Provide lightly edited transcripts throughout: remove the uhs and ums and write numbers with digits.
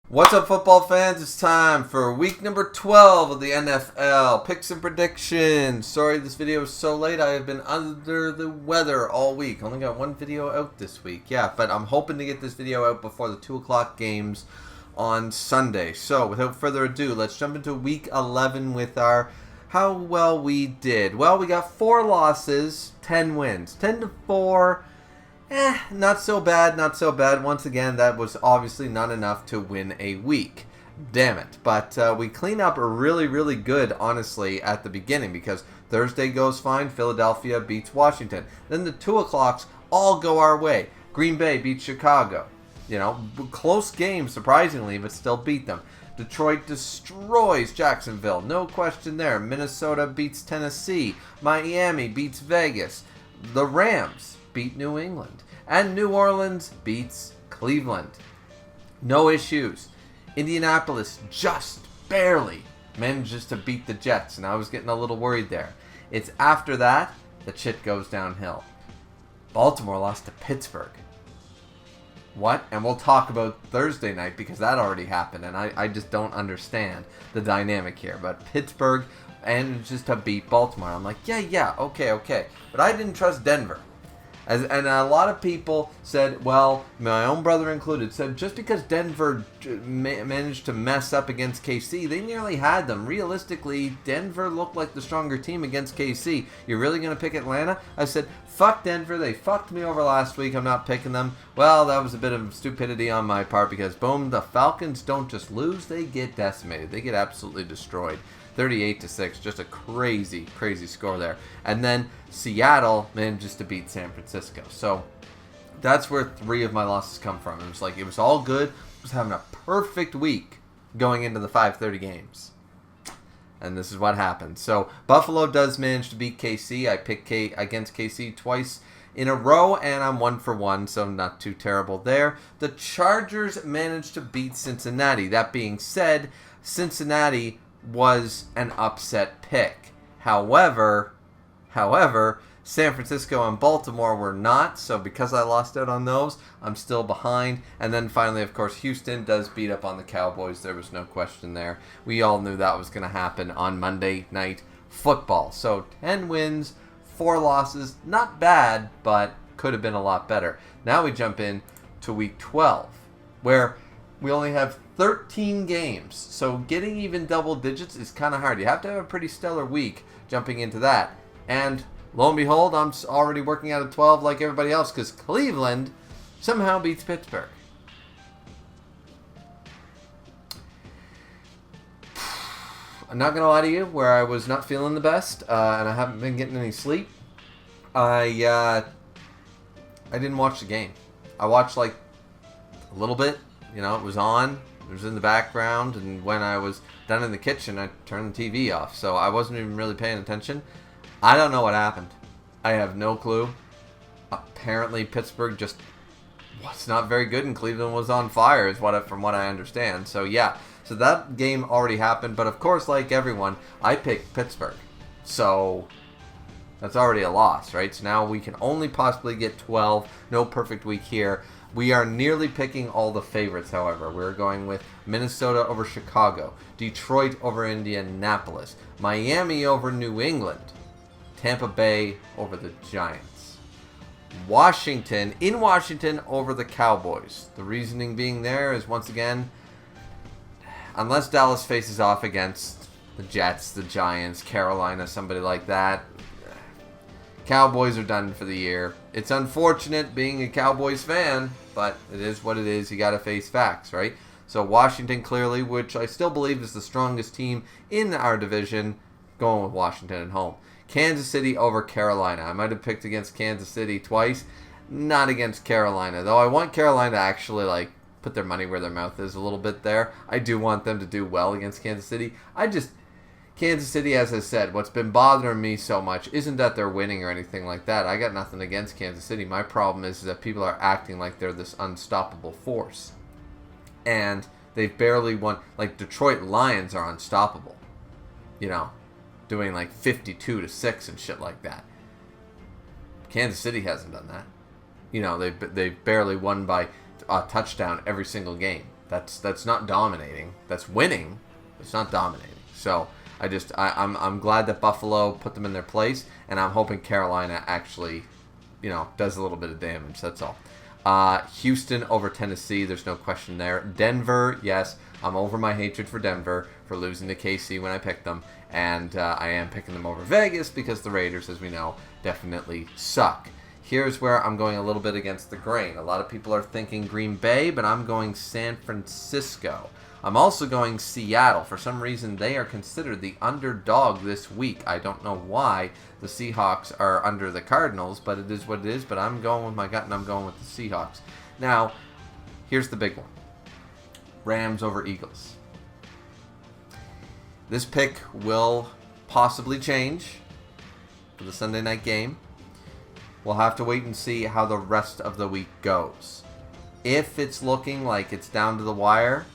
What's up, football fans? It's time for week number 12 of the NFL. Picks and predictions. Sorry this video is so late. I have been under the weather all week. Only got one video out this week. Yeah, but I'm hoping to get this video out before the 2 o'clock games on Sunday. So, without further ado, let's jump into week 11 with our how well we did. Well, we got 4 losses, 10 wins. 10-4. Not so bad, not so bad. Once again, that was obviously not enough to win a week. Damn it. But we clean up really, really good, honestly, at the beginning because Thursday goes fine. Philadelphia beats Washington. Then the 2 o'clocks all go our way. Green Bay beats Chicago. You know, close game, surprisingly, but still beat them. Detroit destroys Jacksonville. No question there. Minnesota beats Tennessee. Miami beats Vegas. The Rams beat New England. And New Orleans beats Cleveland. No issues. Indianapolis just barely manages to beat the Jets, and I was getting a little worried there. It's after that that shit goes downhill. Baltimore lost to Pittsburgh. What? And we'll talk about Thursday night because that already happened, and I just don't understand the dynamic here. But Pittsburgh manages to beat Baltimore. I'm like, yeah, okay. But I didn't trust Denver. And a lot of people said, well, my own brother included, said just because Denver managed to mess up against KC, they nearly had them. Realistically, Denver looked like the stronger team against KC. You're really going to pick Atlanta? I said, fuck Denver. They fucked me over last week. I'm not picking them. Well, that was a bit of stupidity on my part because, boom, the Falcons don't just lose. They get decimated. They get absolutely destroyed. 38-6, just a crazy score there. And then Seattle manages to beat San Francisco. So that's where 3 of my losses come from. It was like, it was all good. I was having a perfect week going into the 5:30 games. And this is what happened. So Buffalo does manage to beat KC. I picked against KC twice in a row, and I'm 1 for 1, so not too terrible there. The Chargers managed to beat Cincinnati. That being said, Cincinnati was an upset pick. However, San Francisco and Baltimore were not, so because I lost out on those, I'm still behind. And then finally, of course, Houston does beat up on the Cowboys. There was no question there. We all knew that was going to happen on Monday Night Football. So 10 wins, 4 losses, not bad, but could have been a lot better. Now we jump in to week 12, where we only have 13 games, so getting even double digits is kind of hard. You have to have a pretty stellar week jumping into that. And lo and behold, I'm already working out of 12 like everybody else because Cleveland somehow beats Pittsburgh. I'm not going to lie to you, where I was not feeling the best, and I haven't been getting any sleep, I didn't watch the game. I watched like a little bit. You know, it was on. It was in the background, and when I was done in the kitchen, I turned the TV off. So I wasn't even really paying attention. I don't know what happened. I have no clue. Apparently, Pittsburgh just was not very good, and Cleveland was on fire, from what I understand. So yeah, so that game already happened. But of course, like everyone, I picked Pittsburgh. So that's already a loss, right? So now we can only possibly get 12. No perfect week here. We are nearly picking all the favorites, however. We're going with Minnesota over Chicago, Detroit over Indianapolis, Miami over New England, Tampa Bay over the Giants, Washington over the Cowboys. The reasoning being there is, once again, unless Dallas faces off against the Jets, the Giants, Carolina, somebody like that, Cowboys are done for the year. It's unfortunate being a Cowboys fan, but it is what it is. You got to face facts, right? So Washington clearly, which I still believe is the strongest team in our division, going with Washington at home. Kansas City over Carolina. I might have picked against Kansas City twice, not against Carolina. Though I want Carolina to actually put their money where their mouth is a little bit there. I do want them to do well against Kansas City. Kansas City, as I said, what's been bothering me so much isn't that they're winning or anything like that. I got nothing against Kansas City. My problem is that people are acting like they're this unstoppable force. And they've barely won. Like, Detroit Lions are unstoppable. You know, doing 52-6 and shit like that. Kansas City hasn't done that. You know, they've barely won by a touchdown every single game. That's not dominating. That's winning. It's not dominating. So I'm glad that Buffalo put them in their place, and I'm hoping Carolina actually, does a little bit of damage. That's all. Houston over Tennessee. There's no question there. Denver, yes, I'm over my hatred for Denver for losing to KC when I picked them, and I am picking them over Vegas because the Raiders, as we know, definitely suck. Here's where I'm going a little bit against the grain. A lot of people are thinking Green Bay, but I'm going San Francisco. I'm also going Seattle. For some reason, they are considered the underdog this week. I don't know why the Seahawks are under the Cardinals, but it is what it is. But I'm going with my gut, and I'm going with the Seahawks. Now, here's the big one. Rams over Eagles. This pick will possibly change for the Sunday night game. We'll have to wait and see how the rest of the week goes. If it's looking like it's down to the wire,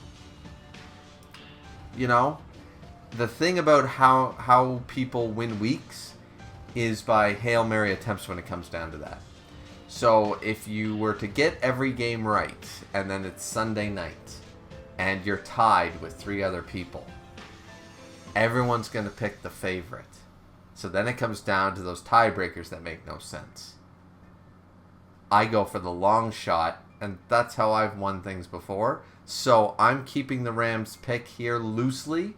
the thing about how people win weeks is by Hail Mary attempts when it comes down to that. So if you were to get every game right, and then it's Sunday night, and you're tied with 3 other people, everyone's going to pick the favorite. So then it comes down to those tiebreakers that make no sense. I go for the long shot, and that's how I've won things before. So I'm keeping the Rams pick here loosely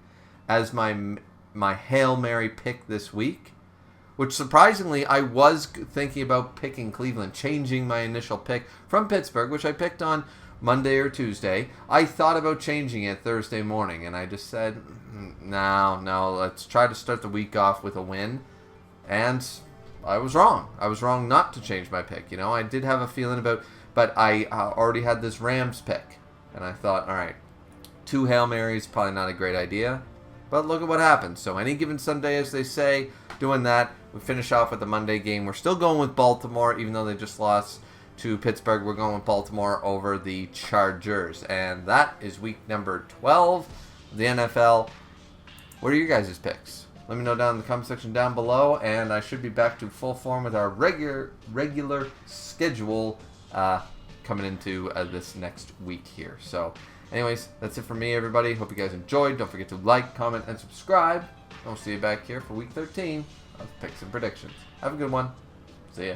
as my Hail Mary pick this week, which surprisingly I was thinking about picking Cleveland, changing my initial pick from Pittsburgh, which I picked on Monday or Tuesday. I thought about changing it Thursday morning, and I just said, no, let's try to start the week off with a win. And I was wrong. I was wrong not to change my pick. I did have a feeling but I already had this Rams pick. And I thought, all right, 2 Hail Marys, probably not a great idea. But look at what happens. So any given Sunday, as they say, doing that, we finish off with the Monday game. We're still going with Baltimore, even though they just lost to Pittsburgh. We're going with Baltimore over the Chargers. And that is week number 12 of the NFL. What are your guys' picks? Let me know down in the comment section down below, and I should be back to full form with our regular schedule coming into this next week here. So, anyways, that's it for me, everybody. Hope you guys enjoyed. Don't forget to like, comment, and subscribe. I'll see you back here for week 13 of Picks and Predictions. Have a good one. See ya.